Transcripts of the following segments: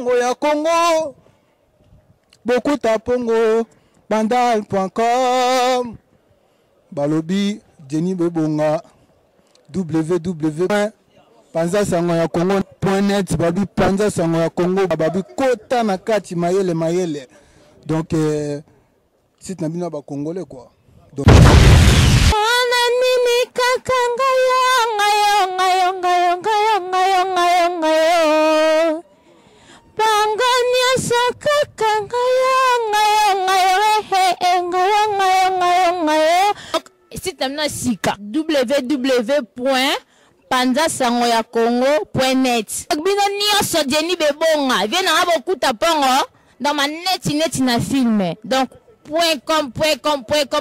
sango ya Congo. Beaucoup tapongo. Bandal.com. Balobi Jenny Bebonga. www.panzasangoyakongo.net. Babi Panza Sango ya Congo. Babi Kota Nakati Mayele Mayele. Donc, site Nabina ba Congolais quoi. Donc. Site Nabina Sika www.panzasangoyakongo.net. Bino nyonso Jenny Bebonga. Viens na beaucoup tapongo dans ma net na film. Donc .com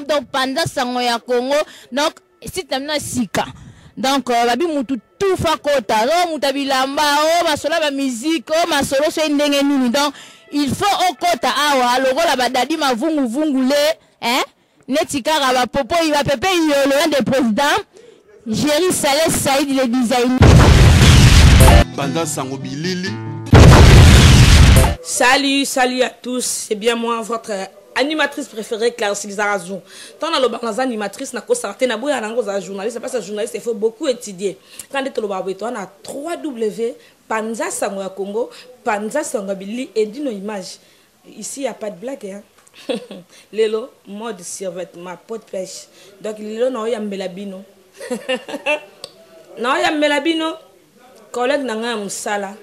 donc Panza Sango ya Congo. Donc site Nabina Sika. Donc babi mutu tout fa kota. Oh mutabilamba, oh masola ba musique, oh masolo so ndenge nini. Donc il faut au kota awa logo la badadi mavungu vungule, hein? Netikara ba popo il va pepe le des présidents. Jerry Saleh Saïd le designer. Panza Sango Bilili. Salut à tous, c'est bien moi, votre animatrice préférée, Clarisse Lizarazu. Tant dans le animatrice, na kosarte na boya nango za journaliste, c'est pas ça journaliste, il faut beaucoup étudier. Quand tu le on a 3W Panza Sango ya Congo, Panza Sango Bilili et d'une image. Ici il y a pas de blague hein. Lelo mode survêtement, pot de pêche. Donc lelo na ya melabino. Na ya melabino. Collègue nanga musala.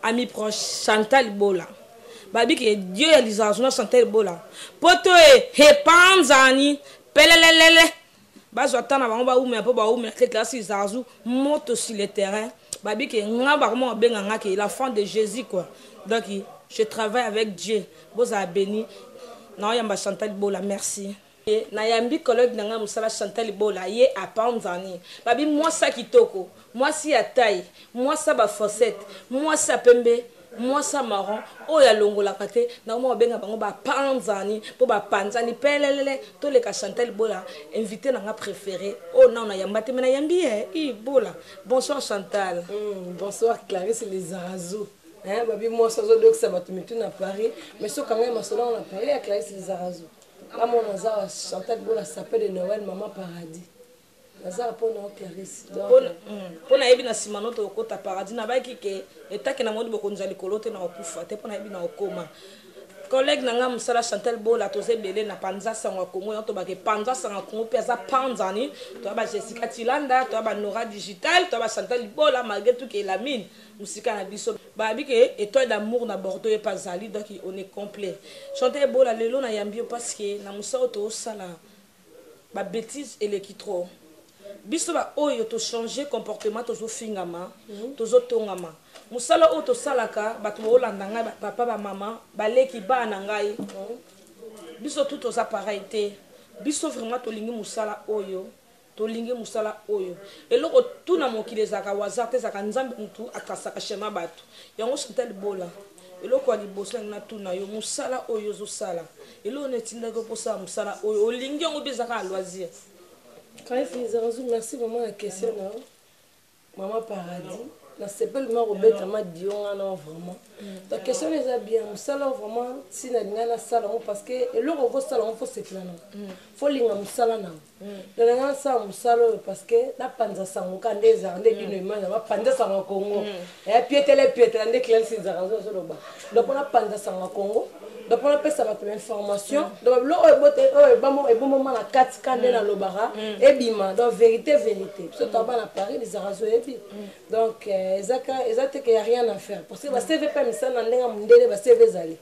Ami proche Chantal Bola. Babi que Dieu est l'isation Chantal Bola. Poto e panzani pelelelele. Bazotana ba oume po ba oume que classe Zazu moto sur le terrain. Babi que nga ba mo benga que l'enfant de Jésus quoi. Donc je travaille avec Dieu. Boza béni. Na yamba Chantal Bola merci. Na yambi collègue nanga musala Chantal Bola ye a panzani. Babi moi ça kitoko. Moi si à taille, moi ça ba fossette, moi ça pembe, moi ça marron, oh ya longo la kate, na moi benga bango ba panzani, po ba panzani pelelele, to le ka Chantal Bola, invité na nga préféré. Oh non na yamba te mena yambi eh, Bola. Bonsoir Chantal. Bonsoir Clarisse Lizarazu. Hein, babi moi ça zo donc ça va te mettre à Paris, mais ce quand même ça on a parlé à Clarisse Lizarazu. Là mon azar Chantal Bola s'appelle de Noël Maman Paradis. Nazar pour nous Clarisse. Pour na ebi na simano to kota paradis na ba kike etake na modi bokonza likolote na okufa te pour na ebi na okoma. Collègue nanga musala Chantal Bola toze belé na Panza Sango Congo to ba ke Panza Sango Congo pesa panzani to ba Jessica Tilanda to ba Nora Digital to ba Chantal Bola malgré tout que la mine musika na biso ba bi ke étoile d'amour na Bordeaux et Pazali donc on est complet. Chantal Bola lelo na yambio parce que na musao to sala ba bêtise et l'équitro. Biso ba oyo to changer comportement to zo fingama to zo tongama musala o to salaka bato olanda ngai papa ba mama baleki ba na ngai biso tout aux appareils biso vraiment to lingi musala oyo eloko tout na mokili zaka wazarte zaka nzambe mutu akasaka shema bato yango Chantal Bola eloko aliboso na tuna yo musala oyo zo sala eloko netinda ko posa musala oyo olingi ngo bizaka à loisir. Clarisse Lizarazu, merci vraiment la question là. Maman Paradis, na sepel ma Robert ma Dion non vraiment. La question les a bien, musala vraiment si na ngana sala parce que eloko go sala on faut se plaindre. Faut linga musala na. Na ngana sala musala parce que la Panza Sango kandeza ande bino imana ba Panza Sango Congo. Et piété ande Clarisse Lizarazu zo loba. Donc on a Panza Sango Congo. Donc on appelle ça votre information. Donc l'eau est bon moment la 4 candé dans le bara et bima donc vérité. Ce tabac à Paris les arazo et bi. Donc exact qu'il y a rien à faire parce que va CV pas mais ça n'a rien mundele va CV zali.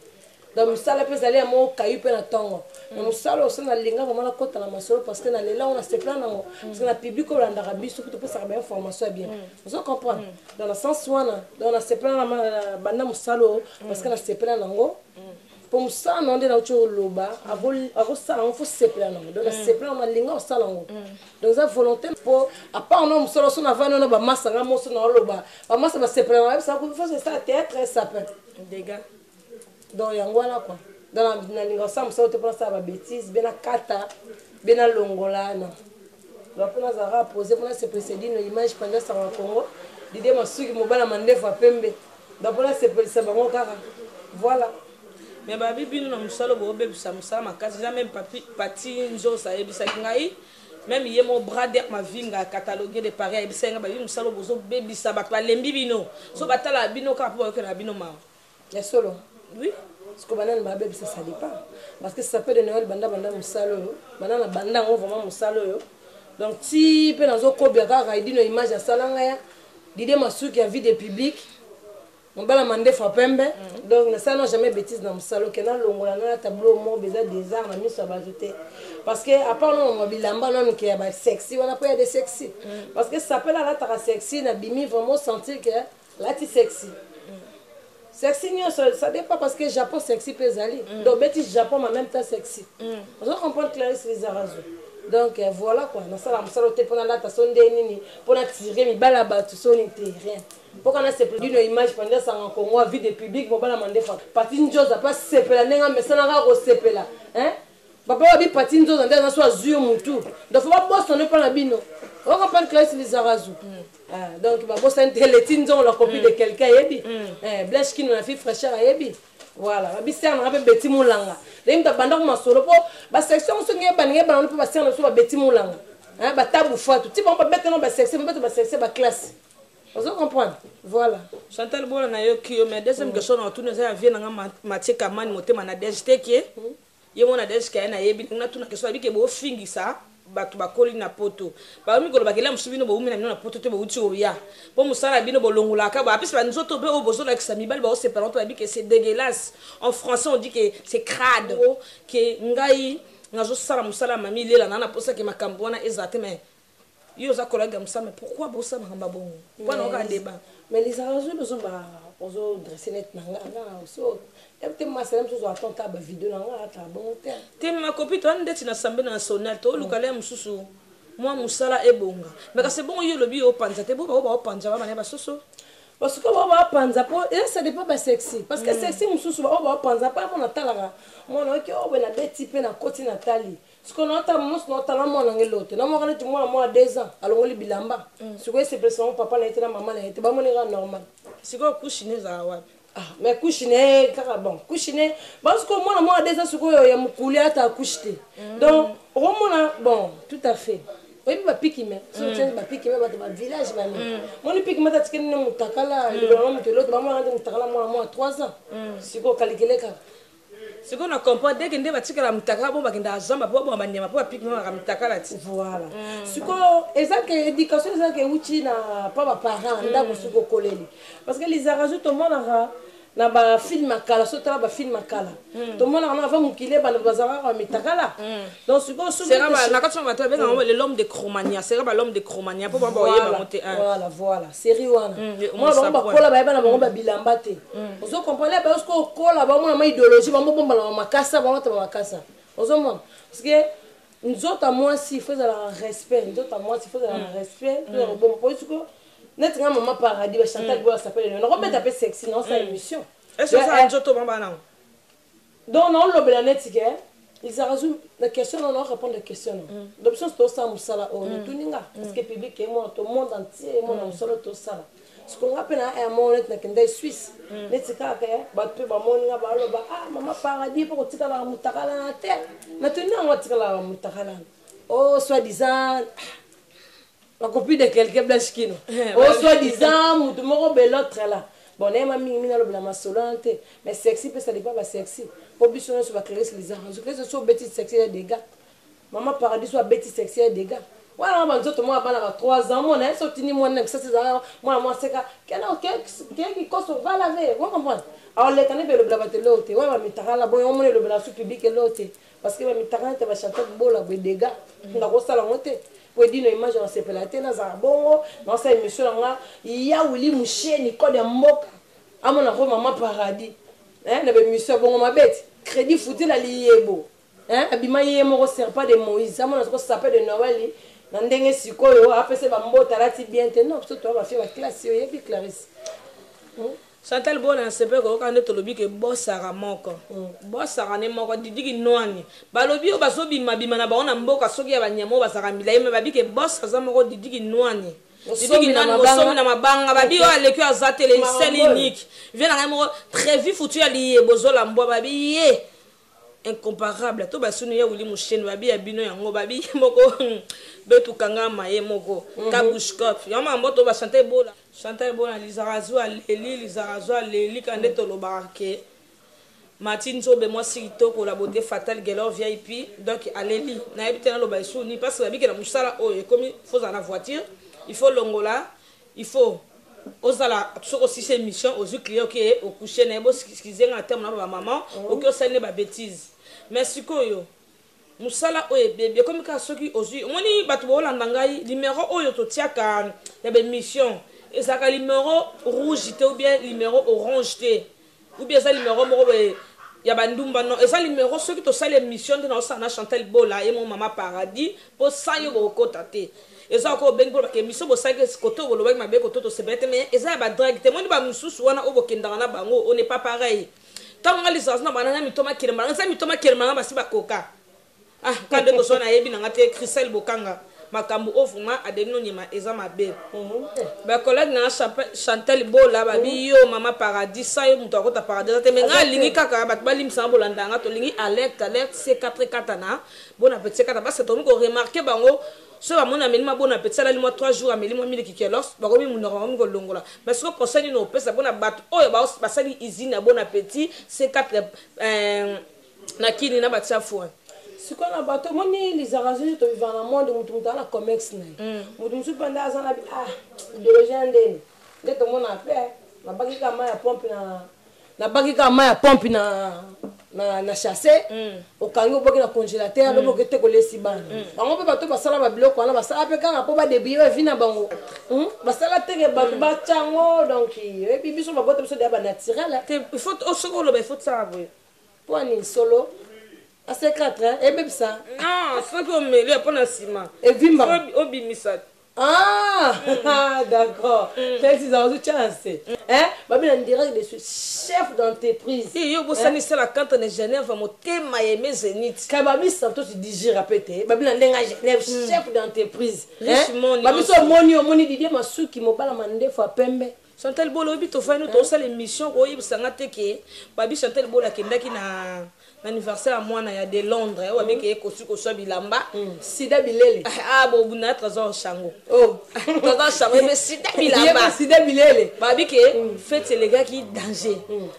Donc ça la peut aller à mon caillou pe na tongo. Donc ça là aussi na linga vraiment la côte la masolo parce que na là on a ce plan parce que la public on a d'arabi surtout pour ça bien information bien. Vous comprenez dans le sens où on a ce plan la banda musalo parce que na ce plan nango pour ça on est dans le loba avant ça on faut se plaindre donc se plaindre on linga au salon donc ça volonté pour à part on solo son avant on ba massa nga mo son loba ba massa ba se plaindre ça faut faire ça théâtre ça peut dégâts donc yango là quoi dans la linga ça on te prend ça ba bêtise bena kata bena longola na donc on a ra poser pour se précéder une image pendant ça au Congo l'idée ma suki mobala mandefa pembe D'abord là c'est bon kaka. Voilà. Mais babi bino na musalo bo bebisa musala makasi jamais pati nzo sa ebisa ngai même yé mon bras derrière ma vinga catalogué de pareil ebisa ngai babi musalo bozo bebisa bato balembi bino so batala bino ka po ke na bino ma ya solo oui parce que banane ba bebisa ça dépend parce que ça peut de Noël banda musalo banana banda on vraiment musalo yo donc si pe nazo kobia kaka idino image ya salanga ya dide masuki ya vie de public on va la demander fa pembe donc ça n'a jamais bêtise dans le salon que na longola na tableau mo beza des arts na miso ba ajouter parce que à part non mobilamba non qui est sexy on a pas des sexy parce que ça peut la ta sexy na bimi vraiment sentir que là tu sexy sexy ça dépend parce que Japon sexy peut aller donc bêtise Japon en même temps sexy on doit comprendre Clarisse les Arazo donc voilà quoi na sala musalo te pona la ta sonde nini pona tirer mi bala ba tu sonne rien pourquoi on a cette image pendant ça en Congo vie de public bon la mandé fa patine chose pas sepela nenga mais ça na ko sepela hein papa wa bi patine chose ndana na so zuyo mutu donc faut pas bosser ne pas la bino on comprend Clarisse les Arazo donc ba bosser intellectuel on la copie de quelqu'un yebi blanche qui na fi fraîcheur yebi voilà ba biser na be beti mulanga dem ta banda ko masolo po ba section so nge ba po ba ser na so ba beti mulanga hein ba tabu fatu ti ba bete no ba section ba classe. Vous comprenez? Voilà. Chantal Bola na yo ki mais deuxième question na tout nous a vient na Mathieu Kamani motema na DST ki ye mona DST na yebi na tuna question abi ke bo fingi ça batu bakoli na poto ba mi golo bakela musubino bo umi na poto te bo uti oya po musala bino bo longula ka ba apesi ba nzoto be o bozo la kisami bali ba o séparant abi que c'est dégueulasse en français on dit que c'est crade que ngai ngazo sala musala mami lela na posa ke makambo na ezate mais yo za collègue amsa mais pourquoi bossa makamba bongo pourquoi na ka débat mais les arrangements besoin ba ozo dresser net na nga so peut ma salam so attend ta ba vidéo na nga ta bon te ma copine to ndeti na sambe na national to lukale mususu moi musala ebonga mais ka c'est bon yo lobi o panza te bo ba o panza ba mane ba soso parce que ba panza po et ça dépend ba sexy parce que sexy mususu ba panza pa mon atala mon oki o na beti pe na koti na tali ce qu'on entend mos no tala mon l'autre na mo kana ti moi 2 ans alors ngoli bilamba ce que c'est pression papa na été na maman na été ba mon ira normal c'est quoi couchiner za wapi mais couchiner kaka bon couchiner parce que moi 2 ans ce que ya mukuli ata coucher donc au moins bon tout à fait oui ba piki mais so tient ba piki mais ba village ba mon piki mais ta tikene mutakala le mutu l'autre ba mo na mutakala moi 3 ans c'est quoi calculer kaka ce qu'on a compris dès que ndé batikala mutakala bo bakenda zamba bo bo banyama bo piki mais ba mutakala ti voilà ce que exact éducation ça que uchi na pas ba parents ndako suko koleli parce que les arazo to mona na ba film makala so tala ba film makala to mona na va mukile ba bazara ba mitakala donc ce que c'est na quand on va trouver l'homme de Cromania c'est ba l'homme de Cromania pour ba yeba monter voilà série wana moi ba kola ba na ba bilamba te ozo comprendre ba ko kola ba mona ma idéologie ba bomba na makasa ba mata makasa ozo mona parce que nous autres moi si faut la respect nous autres moi si faut la respect bon parce que net nga maman paradis ba Chantal Bola s'appelle on remet un peu sexy non ça émission est-ce que ça njoto bamba na donc non le bela net que ils résument la question on répondre la question l'option c'est ça musala on tout ninga parce que public et moi tout le monde entier moi on solo tout ça ce qu'on appelle un mot net na kende Suisse net ka ka ba pe ba moninga ba lo ba maman paradis pour tika la mutakala na terre na tenir on tika la mutakala oh soi-disant la copie de quelqu'un blanche kino oh soi-disant mutu moko l'autre là bon on aime mina lo bla masolante mais sexy peut ça dépend pas sexy pour bisono sur va créer les arrangements que ce soit bêtise sexy des gars maman paradis soit bêtise sexy des gars voilà on nzoto moi bana 3 ans mon so tini moi ça c'est moi c'est qui cause va laver vous comprenez alors les canne le blabate l'autre ouais mais takala bon on le bla sous public l'autre parce que mais takala te va chanter bola des gars on a rosala monter pour dire une image on s'est pelate na za bongo dans cette émission là il y a Willy Moucheni code de mboka à mon enfant maman paradis hein na be monsieur bongo ma bête crédit foutu la liebo hein abima yemo sert pas de Moïse ça mon ça s'appelle de Noël na ndenge sikoyo apese ba mbota lati bien te non surtout on va faire la classe yo yebi Clarisse Chantal Bola c'est pas quand on te lobi que bossara moko bossara ne moko didiki noani balobi o basobi mabima na ba ona mboka soki ya banyamo basara milaye me babi que boss za moko didiki noani Somi na mabanga babi aleki azatele sel unique vient na mo très vif foutu ali bozola mbo babi ye incomparable to basunu ya wuli musheni babi abino yango babi moko betu kanga maye moko kabushkop yama mboto ba chanter bola lizarazu aleli kande to lobarke Martine Zobe moi sito pour la beauté fatale gelo VIP donc aleli na ebitena lo baisu ni parce que babi que la musala oh comme il faut dans la voiture il faut longola il faut osala toujours aussi ces missions aux clients qui au coucher na bo skizenga à terme na ba maman OK osane ba bêtise merci koyo musala oye bébé comme ka soki ozu moni batu bolanda ngai numéro oyo to tiaka ya ba mission et ça ka numéro rouge ou bien numéro orange ou bien ça numéro mo ya bandumba non et ça numéro ceux qui to sale émission de na sana Chantal Bola et mon maman paradis pour ça yo bokota te et ça ko ben pour que émission bo ça que koto bo lobek mabe koto to sebete mais et ça ba drag te moi ba mususu wana obokenda na bango on n'est pas pareil tant ngali ça na banana mitoma kirema ça mitoma kirema ba siba koka ah quand de to so na yebi na ngate Christelle Bokanga makambu ofuma adeno nyima eza mabe ba collègue na Chantal Bola babi yo mama paradis ça yo muto akota paradis te menga lingi kaka bat balim sa bolanda nga to lingi alerte C44 na bon appétit kata parce que to ko remarquer bango so ba mona melima bon appétit la limo 3 jours amelimo mili kikelos ba ko mi munoko ngo longola parce que conseil no pesa bona bat oyo ba basali usine bon appétit C4 na kini na batsa fou ce qu'on a bateau moni les arranger to vivre dans le monde mutu na comex na mutu musu panda azana bi de legende de to mona fait na baki kama ya pompe na chasser au kangi oboki na congélateur do boki te ko lesi bana bango pe bato basala ba biloko wana basala pe kanga po ba débiller vina bango basala te ke bato ba chango donc et puis biso ba boto biso de ba naturel il faut au solo il faut ça boy pour ni solo à C4 et même ça non c'est comme le pour na ciment et vimba obimisa d'accord c'est ça aussi chance hein babi na direct de chef d'entreprise et yo bosani c'est la cante de Genève mo tema yeme Zénith ka babi santo tu digir répéter babi na ndenga Genève chef d'entreprise richement babi so moni Didier Masuki mobala mande fois pembe Chantal Bola obi to fanu to sala émission ko yibsanga teke babi Chantal Bola kendaki na l'anniversaire à moi na de Londres ou avec ekosu ko so bilamba sida bilele bo buna trésor chango trésor chango mais sida bilele babi ke fête les gars qui danger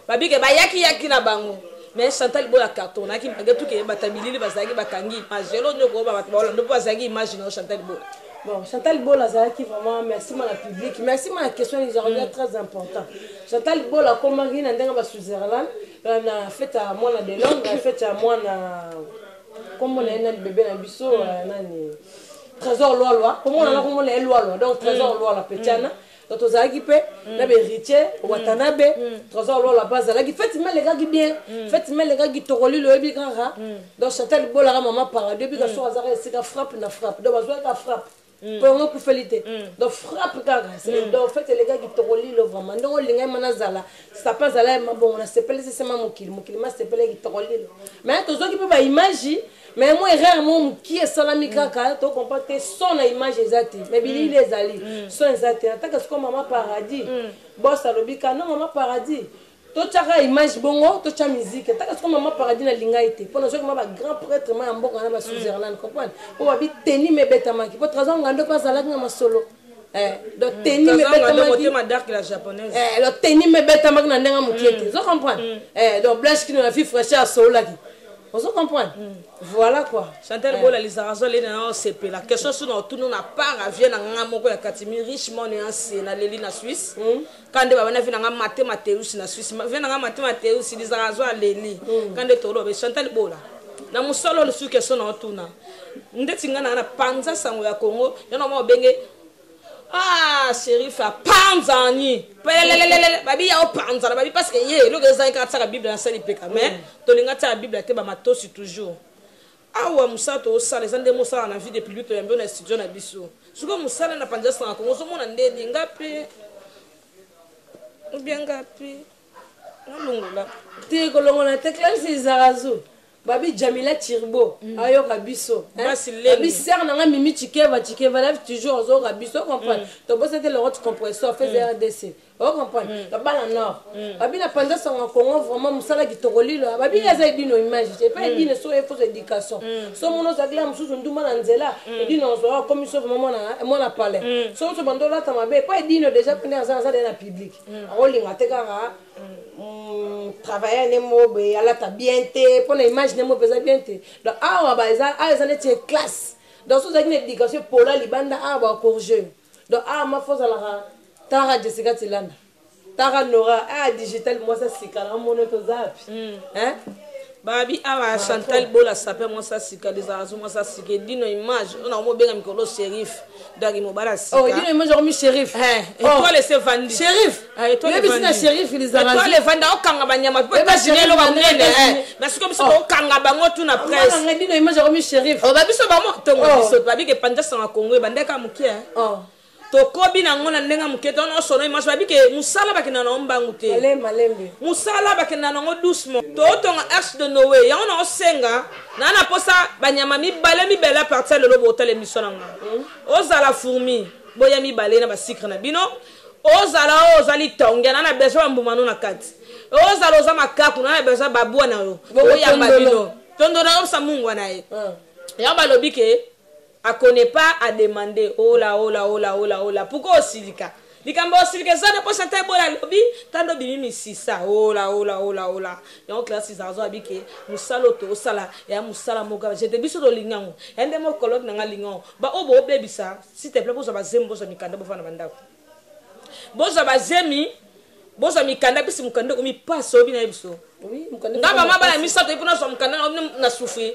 babi ke bayaki na bango mais Chantal Bola carton na ki tout ke batabilili bazaki bakangi majelo nyoko ba batbola ndo bazaki imagine Chantal Bola. Bon, Chantal Bola, qui vraiment, merci à la public, merci à la question, ils ont très important. Chantal Bola, comme Marine, on a Switzerland, on a fait à moi de Londres, on a fait à moi, comme on a un bébé dans le biseau, Trésor Loi, comme on a comme les lois, donc Trésor Loi, la pétiana. Donc, aux équipés, on a héritier, Watanabe, Trésor Loi, la base, faites-moi les gars qui bien, faites-moi les gars qui te relient le Bigra. Donc, Chantal Bola, maman, par depuis que soit hasard, c'est qu'à frappe, na frappe, donc, on va frappe. Pour nous féliciter donc frappe gaga donc fait les gars qui te relient le vraiment donc les gars manazala ça passe à là bon on s'appelle c'est seulement mokili ma s'appelle qui te relie mais tous ceux qui peuvent imaginer mais moi rarement qui est salami kaka to comporter son image exacte mais bili les ali son exacte tant que comme maman paradis boss alobika non maman paradis to tchaka image bongo to tcha musique tant que comme maman paradis na linga été pour nous que ma grand prêtre ma mboka na ba Switzerland comprendre pour ba teni me betama ki pour trazo ngando pas ala ngama solo donc teni me betama ki ma dark la japonaise le teni me betama na ndenga mukiete zo comprendre donc blanche qui na fille fraîcheur solo là qui on se comprend voilà quoi Chantal Bola les arrasos les na CP la question sur nous tout nous na part vient na ngamoko ya Katimi richement ne en na leli na Suisse quand de baba na vient na mathématéus na Suisse vient na mathématéus les arrasos leli quand de tolo be Chantal Bola na musolo le sur question na tuna ndeti ngana na panza sango ya Congo yana mo benge shérif a panzani babi ya panza babi parce que ye lo geza ka tsaka bible na sali peka mais to linga ta bible te ba matosi toujours awa musato osala ezande mosala na vie depuis to yambe na studio na biso suko musala na panza sango ko so mona ndedi ngapi bien ngapi ngolongola te kolongola te classe zarazu babi Jamila Tirbo ayo kabiso babi sert nanga Mimi Chikeva lève toujours aux autres kabiso comprendre to boss c'était le route compresseur fait RDC on comprend la balle nord babi na pendant son Congo vraiment musala kitokoli là babi yaza dino image c'est pas dino so il faut éducation so mono zakla mususu nduma na nzela dino so comme ça vraiment na parler so so bandola tamabe pas dino déjà pendant ça dans public on linga tekara travailler les mots à la tabiente pour l'image des mots bien donc ah bah ça c'est classe donc sous une éducation pour la libanda ah bah corriger donc ah ma force à la Tara Jessica Tilanda Tara Nora ah digital moi ça c'est quand mon autre zap hein babi awa Chantal Bola sapé moi ça sika des azou moi ça sika dino image on a mo benga mikolo shérif donc mo bala sika oh dino image on mi shérif et toi laisser vandi shérif et toi les vandi shérif les azou toi les vandi o kanga banyama peut pas gérer lo bamene parce que biso o kanga bango tout na presse on dino image on mi shérif oh babi so ba mo tongo biso babi ke panja sanga Congo bandeka mukia oh to kobi na ngona ndenga muketa no sono image babi ke musala bakina na ombangu te malembe musala bakina na ngo doucement to tonga Arche de Noé ya ona osenga na na posa banyama mi bela partir le lobo hotel émission nga ozala fourmi boya mi balé na basikre na bino ozali tonga na besoin mbumano na kati ozala makaku na besoin babua na yo boya babino tondo na osa mungu na ye ya balobi ke a connaît pas à demander oh là pourquoi osilika likambo osilika ça ne peut chanter bola lobby tando bimi sisa oh là donc classe zazo abike musalo to sala ya musala moga je te biso do lingango ende mo colloque na lingango ba obo obebisa s'il te plaît boza bazembo boza mikanda bofana bandako boza bazemi boza mikanda bisi mukanda ko mi passe obi na biso oui mukanda ngaba mabala misato ipona so mukanda na souffrir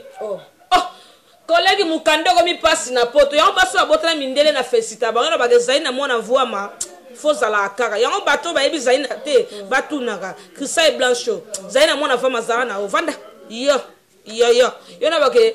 collègue mukanda ko mi passe na poto yango baso abotela mindele na fesita bango ba design na mona voama foza la kaka yango bato ba yebi zaina te batunaka Christa et Blancho zaina mona fama zara na ovanda yo na ba ke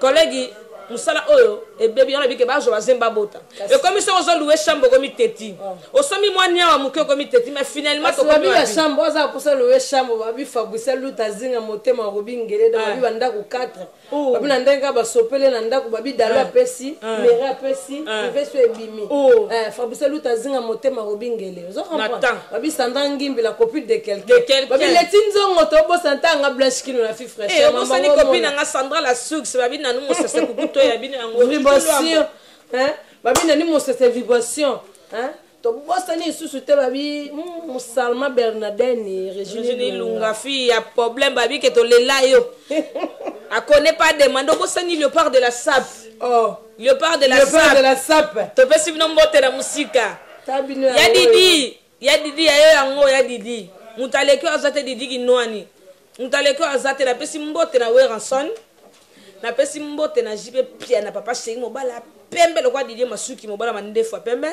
collègue musala oyo e baby yana bike ba jo bazemba bota e comme ça ozo louer chambre ko mi teti o somi mwanya wa muke ko mi teti mais finalement to ko mi la chambre oza pour ça louer chambre babi Fabrice Luta zinga motema robingele da babi banda ko 4 babi na ndenga ba sopele na ndako babi dalo apesi mere apesi veso ebimi Fabrice Luta zinga motema robingele ozo comprendre babi Sandra Ngimbi la copine de quelqu'un babi letinzo ngoto bo santanga blanche kino la fille fraîche maman sani copine nga Sandra la sucre babi na numo sese kukuto ya bini ngo vibration hein babi nani mo cette vibration hein to bosani susu te babi musalma Bernadette Regine Lunga fille ya problème babi que to lela yo a connaît pas demande bosani le part de la sap le part de la sap to pesi bino mbote na musika ya didi ya didi mutaleko azate didi kinwani mutaleko azate na pesi mbote na Weranson na pesi mbote na jipe pia na papa chéri mobala pembe le kwa Didier Masuki mobala mande fois pembe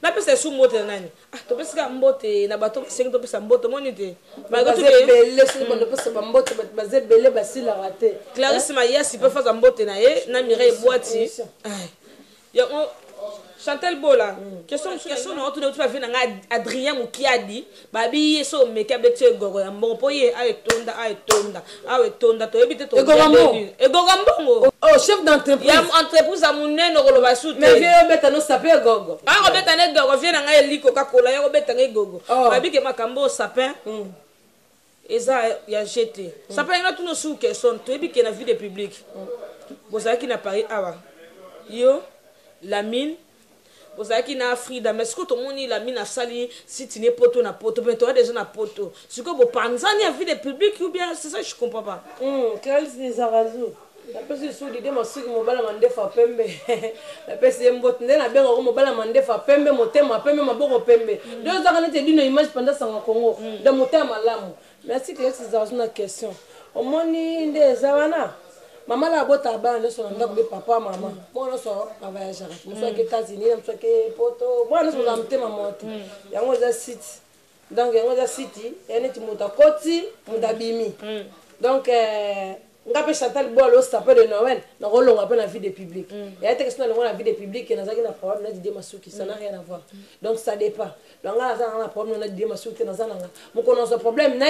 na pesi su mbote na nani to pesi ka mbote na bato chéri to pesi mbote monite ba to belle su bondo pesi mbote baze belle basila raté Clarisse Mayasi peut faire mbote na ye na Mireille Boiti ya Chantal Bola question na otu tu va venir na Adrien Mukiadi babi so meka bete gogo ya mbongo ye aetonda to ebite to egogambo chef d'entreprise ya entreprise amunene ko loba sute mais vieux beta no sapin gogo ko beta ne gogo viens na eliko kakola ya ko beta ne gogo babi ke makambo sapin eza ya jeté sapin na tuno su question to ebike na vie de public bozaki na Paris awa yo la mine bozaki na Frida mais ce que tout le monde la mine a sali si tu n'es poto na poto mais tu as déjà na poto ce que vous pensez à vie de public ou bien c'est ça je comprends pas Clarisse des Arazo la personne sous l'idée moi si mobala mande fa pembe la personne mbot ndena benga ko mobala mande fa pembe motema pembe maboko pembe deux ans on était d'une image pendant ça en Congo de motema malamu merci Clarisse des Arazo na question au moni ndeza wana maman la botte à bas, nous sommes papa, maman. Moi, nous sommes à voyager. Nous sommes aux États-Unis, nous sommes à Poto. Moi, nous sommes à maman. Il y a un site. Donc, il y a un site. Il y a un site. Donc, ngape Chantal Bola sapé de Noël na rolonga après la vie des publics et a été question de la vie des publics et nazaki na problème na Didier Masuki ça n'a rien à voir donc ça dépend donc là ça na problème na Didier Masuki na zananga mon connaît ce problème na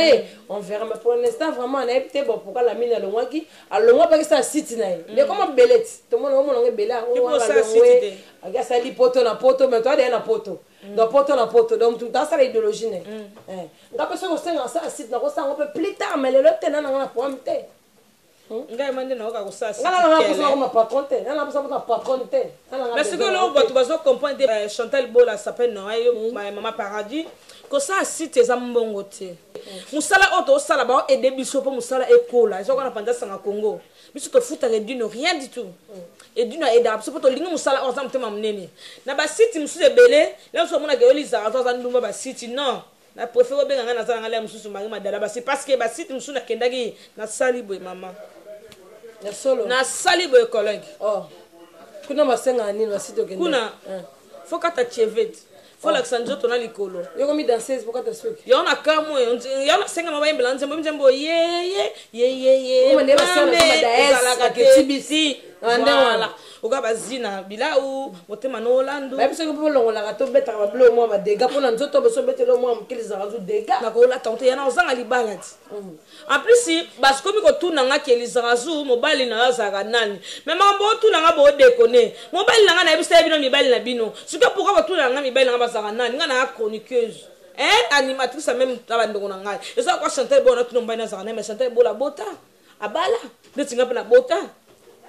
on verra mais pour l'instant vraiment on a été bon pourquoi la mine le mois qui alors pas que ça site na mais comment belette tout le monde on bela on va louer aga sali poto na poto mais toi na poto donc poto na poto donc tout ça c'est l'idéologie né ngape so ko ça site na ko ça on peut plus tard mais le lot na na problème té ngai mande na ko ça ngala ko ma pas compter ngala pas compter mais ce que là on va comprendre Chantal Bola s'appelle non maman paradis que ça site za mbongo te musala auto sala ba aider biso pour musala ekola zo kana panda sanga Congo biso to futa redino rien du tout et dino aida biso to linga musala on zamte mamnene na ba site musu ebele là so mona ke oliza to za ndumba ba site non na préfère benga na za ngala musu mari madala ba c'est parce que ba site musu na kendaki na sali boy maman na solo na sali boy collègue oh kuna masenga nini ba site okende kuna faut ka ta chevet faut l'accent to na likolo yo komi danseuse pourquoi ta soki yo na kamo yo na senga mama yembela nzembo mjembo ye on ne ba sala comme daes ke tibisi voilà ukaba zina bilau motema no lando ba biso ko longola ka to beta ba blo mo ba dega pona nzoto beso betelo mo mkiliza razu dega na ko la tante yana ozanga libalati en plus si parce que ko tuna nga keliza razu mobali na azaka nani mais mambo tuna nga bo déconner mobali na nga na bisa bino mibali na bino suka pourquoi tuna nga mibali na bazaka nani nga na chroniqueuse animatrice même tabandongo na ngai eza kwa Chantal Bola tuna mbana zaka mais Chantal Bola bota abala ndetinga pe na bota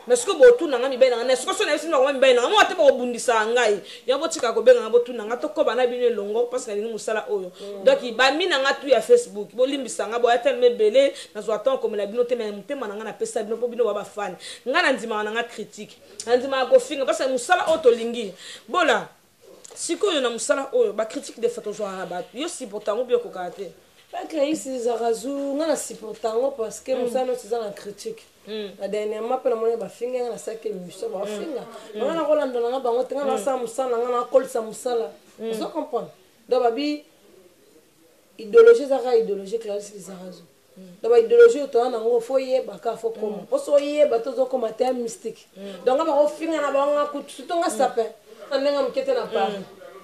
mais ce que botu na ngami bena na ce que so na bisi na ngami bena mo ate ko bundisa ngai ya botika ko benga botu na ngato ko bana bino longo parce que ni musala oyo donc ba mina ngatu ya Facebook bo limbisa nga bo ate mebele na zo aton comme la bino te mais mutema na nga na pesa bino po bino ba fan nga na ndima na nga critique ndima ko finga parce que musala oto lingi bola sikoyo na musala oyo ba critique de photos zo ba yo si pourtant ou bien ko kate pas créer ces arazu nga na si pourtant parce que musala no c'est en critique la dernièrement pe na mona ba finga na sake mission ba finga na rolando na bango tenga na sa musala na kolisa musala vous comprenez donc babi idéologie za ka idéologie classe les arazu donc ba idéologie to na ngo foye ba ka fo comme oso ye ba to zo comme terme mystique donc ba ko finga na ba nga kutu to nga sape na nga mkete na pa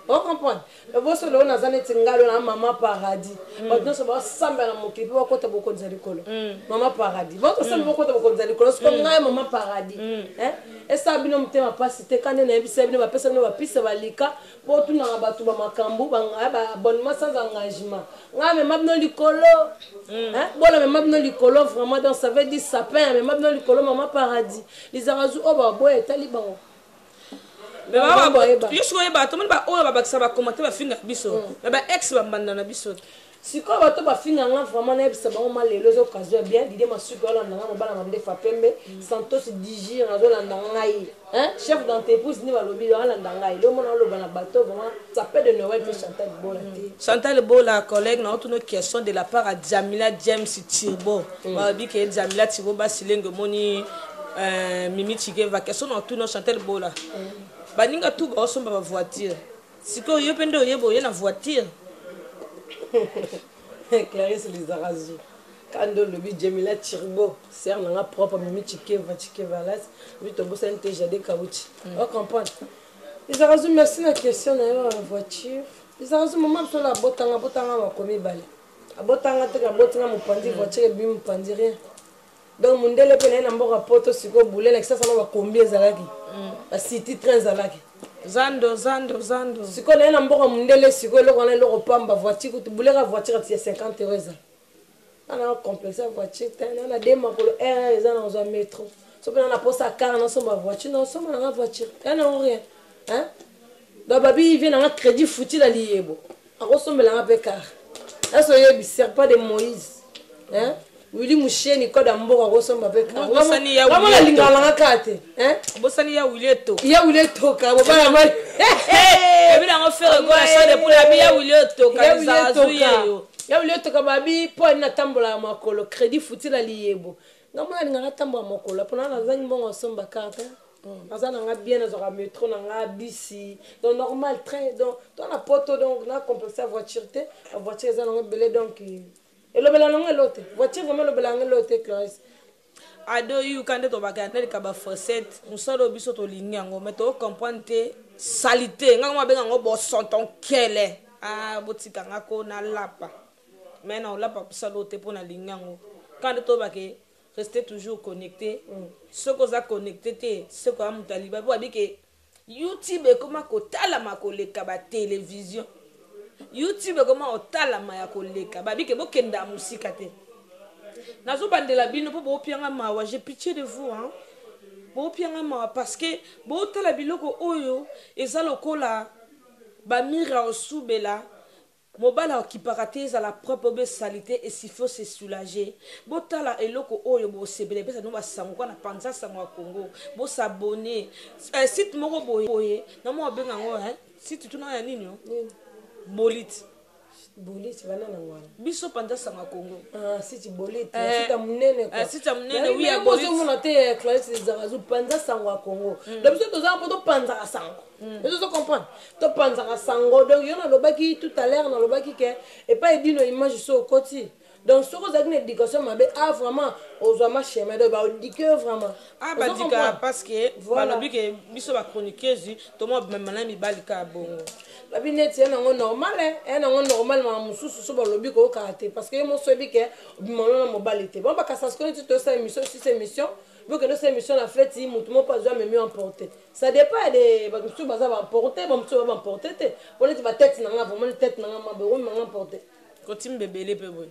on comprend le boss le on a zanetti ngalo na maman paradis maintenant ça va samba na mokipi ba kota boko nzali kolo maman paradis votre samba boko kota boko nzali kolo comme ngai maman paradis et ça bino mtema pasi te kane na ebisa bino ba pesa bino ba pisa ba lika po tu na batu ba makambu ba ba abonnement sans engagement ngai me mabno likolo bola me mabno likolo vraiment donc ça veut dire sapin me mabno likolo maman paradis les arazu oba boye talibango mais baba yusko yeba to mba oyo baba kisaba commenter ba finga biso baba ex ba mbanda na biso siko ba to ba finga nga vraiment na ebisa ba ma lelo zo kazo bien Didier Masuki ola nga mobala mabde fa pembe Santos Digir azo la ndangai chef d'entreprise ni ba lobi la ndangai le mona lo bana bato vraiment ça peut de Noël que Chantal Bola Chantal Bola collègue na autre question de la part à Jamila James Tirbo ba bi ke Jamila Tirbo ba silenge moni Mimi Chigeva question na tout no Chantal Bola baninga tout ba osomba ba voiture siko yo pendo yebo ye na voiture Clarisse les arazu kando le bi Jamila Tirbo ser na propre Mimi Chikeva las vi to bosa nteja de kauchi on comprend les arazu merci la question na la voiture les arazu maman so la botanga ma komi bale abotanga te ka botinga mo pandi voiture bi mo pandi rien donc mundele pe na mboka poto siko boule na ça va combien zalaki ba city train zalaki zando siko na mboka mundele siko le kona le kopamba voiture tu boule ka voiture à 50 € za ana complexe voiture na des makolo za na zo métro so pe na posa car na so ba voiture na so na voiture na rien donc babi vient na crédit foutu la liebo akosomela na pe car aso yebi serpent de Moïse Willy Moucheni koda mboka kosomba pe ka bosani ya Willy la lingala ngakate bosani ya Willy to ka bobala mali ebila ngo faire go la salle pour la bia Willy to ka zazuyo ya Willy to ka babi po na tambola makolo crédit fouti la liebo ngamona lingala tambola makolo pona na zangi mbongo somba carte azana nga bien na métro na nga bisi donc normal train donc dans la poto donc na complexe voiture te la voiture za na belé donc et le belange l'autre voiture vraiment le belange l'autre Clarisse ado yu kande to bakande ka ba fossette musalo biso to linyango mais to comprendre te salité nga ma benga ngo bo sonton kele botika nga ko na lapa mais na lapa musalo te pona linyango kande to bake rester toujours connecté ce qu'on a connecté te ce qu'on a mutaliba bo abike YouTube comment ko tala makoleka ba télévision YouTube comment otala ma koleka babike bokenda musika te nazo bandela bino po bo pianga mawa j'ai pitié de vous hein bo pianga mawa parce que bo tala biloko oyo eza lokola ba mira osubela mobala qui paratise à la propre salité et s'il faut se soulager bo tala eloko oyo bo sebele pesa no ba sango na panza sango Congo bo s'abonner site moko boye na mo benga ngo hein site tuna ya nini bolit bana na ngwana biso panza sango Congo site bolit site munene quoi site munene oui ya bolit mo na te Clarisse Zarazu panza sango Congo donc biso toza poto panza sango vous comprenez to panza sango donc yo na lobaki tout à l'heure na lobaki ke et pas edino image so koti donc ce que une éducation mabe vraiment aux hommes chemin de ba dike vraiment dika parce que voilà que biso ba chroniqueuse to mo même na mi balika bongo la binette na ngo normal na ngo normal ma mususu so ba lobi ko karte parce que mo so bi ke bimolo na mobilité bon ba ka ça se connaît tout ça émission sur cette émission vu que notre émission a fait si mutumo pas jamais mieux emporter ça dépend de ba mususu ba va emporter ba mususu va emporter te on est ba tête na nga vraiment tête na nga ma ba ma emporter continue bébélé pe boy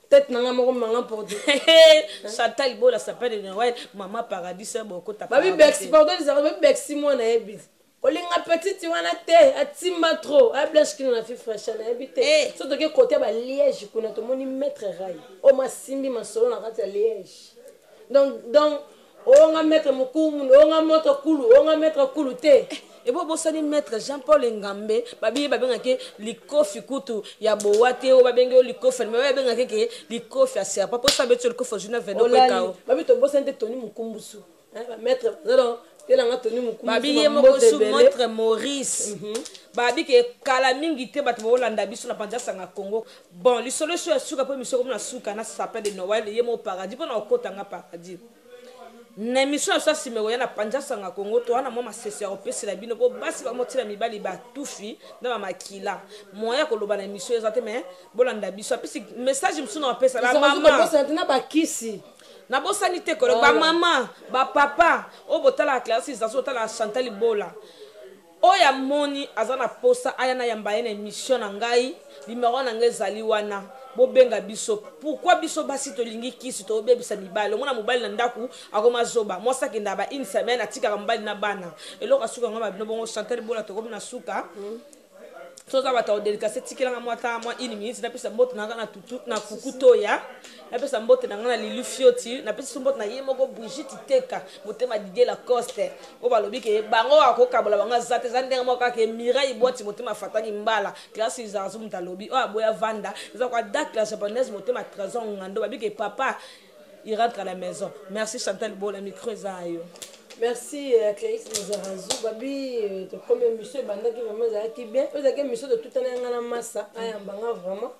tête na nga moko manga porter Chantal Bola s'appelle de Noël maman paradis c'est beaucoup ta babi bexi pardon les babi bexi moi na ebi olinga petite wana te atima trop a blanche kino na fi fraîche na ebi te so to ke côté ba liège kuna to moni mettre rail o masimbi masolo na kati ya liège donc o nga mettre mukumu o nga moto kulu o nga mettre kulu te et bo bosani maître Jean-Paul Ngambe babi babenga ke likofi kutu ya bowate o babenge likofi mais babenga ke likofi a serpa po sabe tu likofi journée 22 ko kao babi to bosante toni mukumbusu ba maître non tela nga toni mukumbusu babi ye moko su maître Maurice babi ke kala mingi te bato bolanda biso na panja sanga Congo bon li solution ya suka po misoko na suka na s'appelle de Noël ye mo paradis po na okota nga paradis na émission ça si me na panja sanga Congo to na mama sese opesi la bino po basi ba motila mibali ba tufi na ba makila moya ko loba na émission ezate mais bolanda biso apesi message msu na opesa la mama na ba kisi na bosanité ko ba mama ba papa o botala Clarisse Zarazu tala Chantal Bola oya moni azana posa aya na yamba na émission na ngai numéro na ngai zali wana bobenga biso pourquoi biso basi to lingi kisi to bebisa mibali ngona mobali na ndaku akoma zoba mosa kenda ba une semaine atika mobali na bana eloko suka ngoma bino bongo Chantal Bola to komi na suka soza bata o délicace tikela mwata mwa 1 minute na pesa mbote na na tutu na kukuto ya na pesa mbote na na lilu fioti na pesa mbote na yemoko Brigitte Teka motema Didier Lacoste o balobi ke bango akokabola banga zate zandenga moka ke Mirai Boati motema fataki mbala Clarisse Zarazu mtalobi o aboya vanda za kwa dak la japonaise motema Trésor Ngando babi ke papa il rentre à la maison merci Chantal Bola micro zayo. Merci Clarisse Zarazu babi to comme monsieur bandaki vraiment ça qui bien vous avez monsieur de tout année ngana massa ayambanga vraiment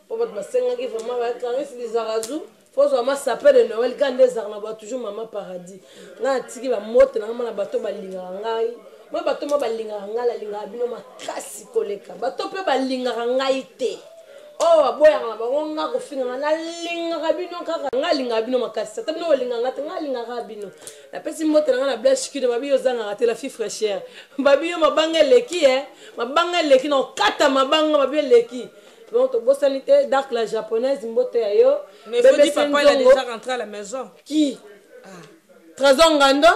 pour votre masenga qui vraiment Clarisse Zarazu faut vraiment s'appelle de Noël quand des armes ba toujours maman paradis na tiki ba mote na na bato balinga ngai moi bato mo balinga ngala linga bino makasi koleka bato pe balinga ngai te oh boya ngaba ngonga ko finga na linga kabino kaka ngalinga bino makasi ta bino linga ngata ngalinga kabino la pesi moto na na blanche kino babi yozanga ngate la fi fraîcheur babi yo mabanga leki mabanga leki no kata mabanga babi leki donc to bosanité dark la japonaise mbote ayo mais faut dire papa il a déjà rentré à la maison qui Trésor Ngando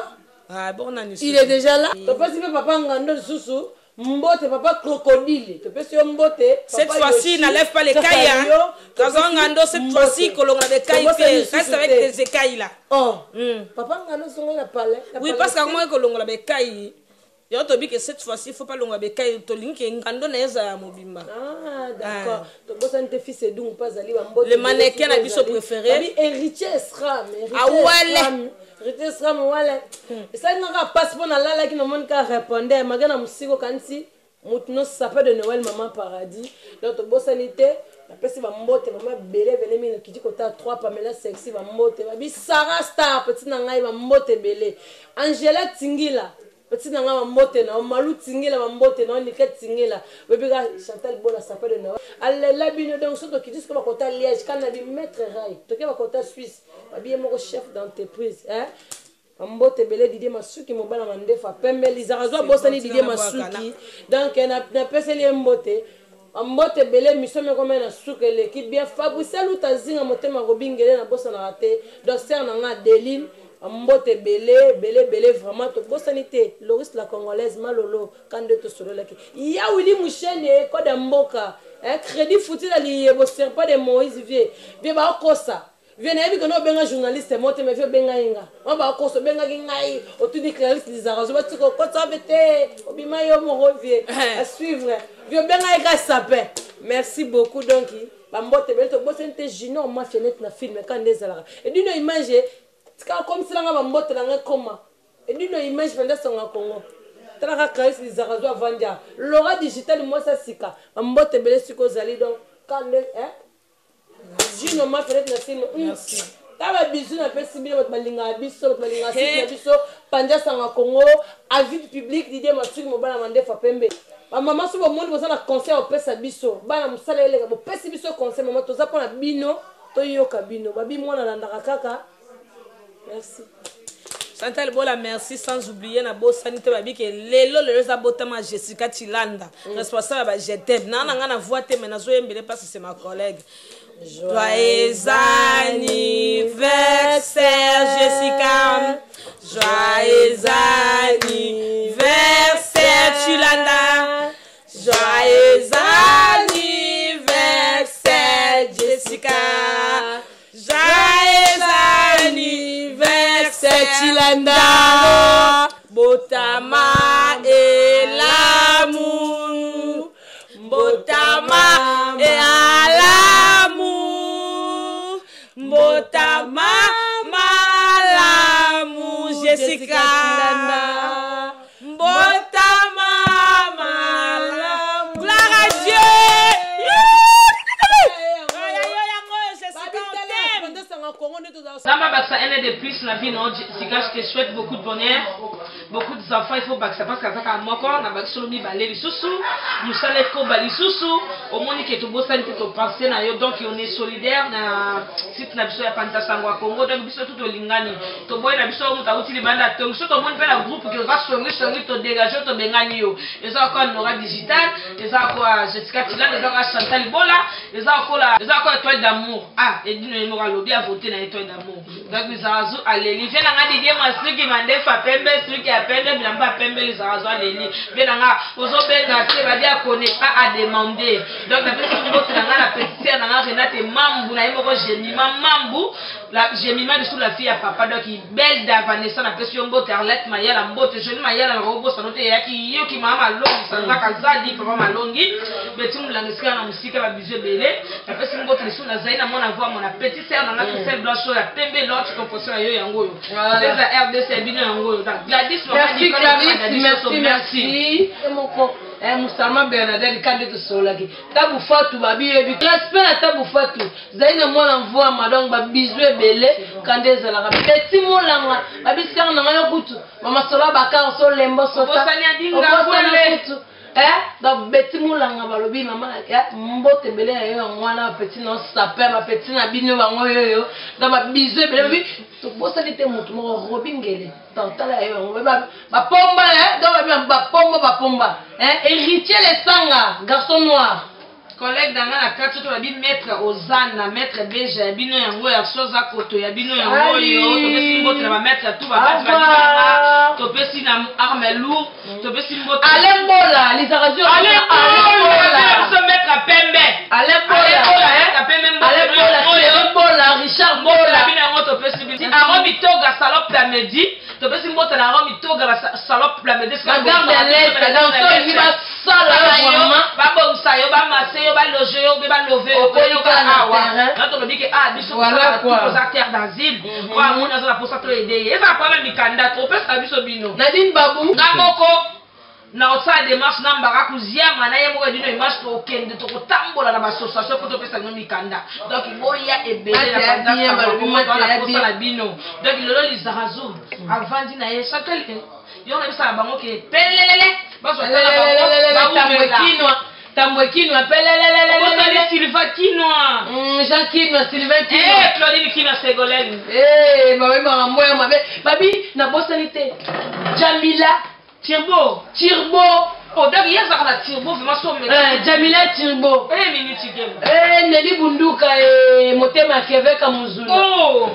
bon il est déjà là to pesi papa Ngando susu mbote papa crocodile te pesi mbote cette fois-ci n'enlève pas les cailles Trésor Ngando cette fois-ci kolonga des cailles reste avec tes écailles là papa Ngando songa na palais oui parce que moi kolonga des cailles yo to bi que cette fois-ci il faut pas longa be cailles to linki Ngando na eza ya mobimba d'accord to bosa nte fils edung pas ali ba mbote le mannequin na biso préféré abi héritier Sram héritier Sram wala ça n'a pas passeport na lala qui no mon ka répondre magana musiko kansi mutno sapé de Noël maman paradis donc to bosa nite napesi bambote mama ebele ebele mingi nakiti kota 3 Pamela Sexy bambote babi Sarah Star petit na ngai bambote ebele Angela Tingila petit na ngai bambote na Malu Tingila bambote na Nike Tingila bebika Chantal Bola s'appelle na alela bino donc soto kiti ko bakota Liège kana bi maître Ray toke bakota Suisse babi moko chef d'entreprise hein Mbote belé Didier Masuki mobala mandefa pembe lizarazo bosani Didier Masuki donc na peseli mbote Mbote belé misome comme na suke l'équipe bien Fabrice Lutazinga motema robingele na bossa na raté donc ser na nga Deline Mbote belé vraiment to bossanité Loris la congolaise malolo quand de to solo laki ya Willy Mouchene ko de mboka crédit foutu la li bosser pas de Moïse vie ba kosa viens na biko no benga journaliste mote me vie benga inga on ba koso benga ngai otudi Clarisse Lizarazo ba tiko ko sabete obima yo mo revie à suivre vie benga ega sapin merci beaucoup donc ba mbote belto bossanité junior ma fenêtre na film quand des alara et d'une image comme si la mbote la comment et d'une image pendant son Congo tala Clarisse Lizarazo avandia Laura digital moi ça sika mbote belé siko zali donc quand Jino ma fenêtre na film merci taba bisu na pesi bino balinga biso balinga sika biso panja sanga Congo avis public Didier Masuki mobala mandefa pembe maman so monde boza na concert au pesa biso bana musala elega bo pesi biso concert maman toza pona bino to yoka bino babi mwana landaka kaka merci Chantal Bola merci sans oublier na bo sanité babi ke lelo le za botama Jessica Tilanda responsable ba JTB na voix te mais na zo yembele parce que c'est ma collègue. Joyeux anniversaire Jessica, joyeux anniversaire Tilanda, joyeux anniversaire Jessica, joyeux anniversaire Tilanda, Botama et l'amour, Botama et Botama malamu Jessica Botama malamu gloire à Dieu Samba Baksa elle est de plus la vie non Jessica je te souhaite beaucoup de bonheur beaucoup d'enfants il faut Baksa parce qu'à ça moko na Baksa lobi balé susu musale ko bali susu au monde que to bosani to penser na yo donc on est solidaire na site na biso ya Panta Sangwa Congo donc biso tout lingani to boy na biso muta utili banda to biso to monde pe la groupe que va songi to dégager to bengani yo les encore Nora digital les encore Jessica Tilanda les encore Chantal Bola les encore étoile d'amour et d'une Nora lobi a voté na étoile d'amour donc les azo aleli vient na Didier Masuki mandefa pembe celui qui a pembe bilamba pembe les azo aleli vient na ozo benga te ba dia connaît pas à demander donc la petite botte na la petite sœur na Renate Mambu na yemo ko Jemima Mambu la Jemima de sous la fille à papa donc belle da Vanessa na question botte Arlette Mayala mbote jolie Mayala na robo sanote yaki yo ki mama longi sanga kazali papa malongi beti mulangisika na musika ba bizu belé la petite botte sous la zaina mona voix mon petite sœur na celle blanche ya pembe l'autre composition yo yango yo c'est la RDC bino yango yo Gladys merci Moussama Bernadette kande to solaki tabu fatu babi ebi respect na tabu fatu zaina mwana mvua madong ba bizu ebele kande zala petit molanga babi ser na ngayo kutu mama sola bakar so lembo so bosani adinga kutu donc beti molanga balobi mama mbote bele ya yo mwana petit no sapé ma petit na bino bango yo donc ba bizu ebele babi to bosani te mutu mo robingele tantala yo ba pomba donc ba pomba héritier les sanga garçon noir collègue dans la carte to babi maître Ozana maître Beja bino yango ya soza koto ya bino yango yo to pesi mbote na maître tout ba to pesi na arme lourd to pesi mbote alembola les aradio alembola so maître pembe alembola alembola Richard Bola bino yango to pesi bino arobi toga salope la midi to pesi mbote na arobi toga salope la midi ska garde l'est dans so viva sala vraiment ba bon sa yo ba masé ba loger yo ba lever yo ka awa na to lobi ke biso aux acteurs d'asile kwa mona za pour ça to aider et ça pas même mikanda to pesa biso bino Nadine Babou ngamoko na osala démarche na mbaka kuziama na ye moko edino image tokende tokotambola na bassociation po topesa bino mikanda donc boya ebele na bino donc lelo Lizarazu avandi na ye chaque yo na bisa bango ke pelelele Tambwe Kinwa, pelelelele, Sylvain Kinwa, Jean Kinwa, Sylvain Kinwa, Claudine Kinwa Ségolène. Babi, na bosanité. Jamila, Tirbo. Oh, donc hier ça a Tirbo vraiment somme. Jamila Tirbo. Minute game. Nelly Bunduka Motema Keveka Muzulu. Oh.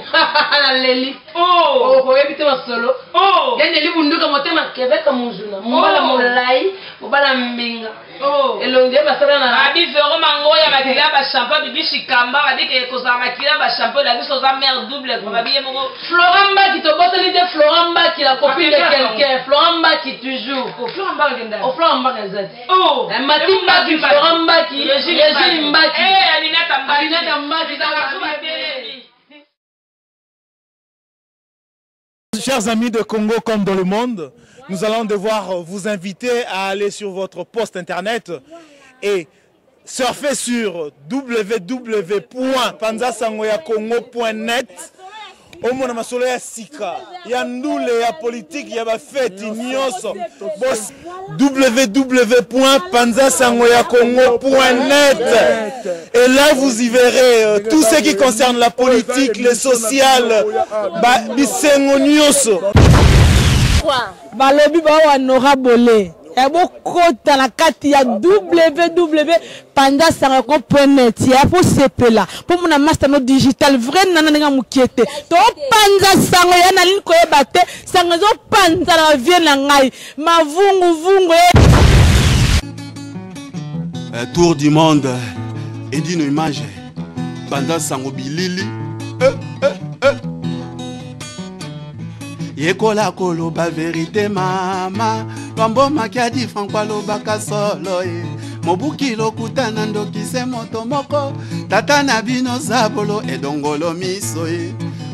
Nelly. Oh. Oh, ebite masolo. Oh. Nelly Bunduka Motema Keveka Muzulu. Mbala molai, mbala mbinga. Oh. Elonge basara na Abi Vero Mangoya makila ba champion bibi Shikamba babi ke koza makila ba champion la biso za mère double ko babi moko Floramba qui te bosse l'idée Floramba qui la copine de quelqu'un Floramba qui toujours Floramba ngenda Floramba ngazati oh Matimba qui Floramba qui Régine Mbaki Aminata Mbaki Chers amis de Congo comme dans le monde, nous allons devoir vous inviter à aller sur votre poste internet et surfer sur www.panzasangoyakongo.net. Au monde masolo ya sika, ya ndule ya politique, ya ba fête nyoso. www.panzasangoyakongo.net. Et là vous y verrez tout ce qui concerne la politique, le social, bisengo nyoso. Balobi ba honorable. Ebo kota na kati ya www.panzasangoyakongo.net ya po sepela po mona master no digital vrai nana nga mukiete to panza sango ya na liko ebate sango zo panza na vie na ngai mavungu Tour du monde et d'une image Panza Sango Bilili Yekola koloba vérité mama Pambo makiadi Franco lobaka solo Mobuki lokutana ndokise moto moko Tata na bino zabolo edongolo miso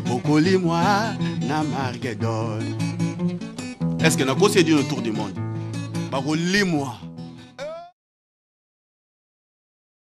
Okoli moi na Margedon. Est-ce que na kosi dit le tour du monde? Bakoli moi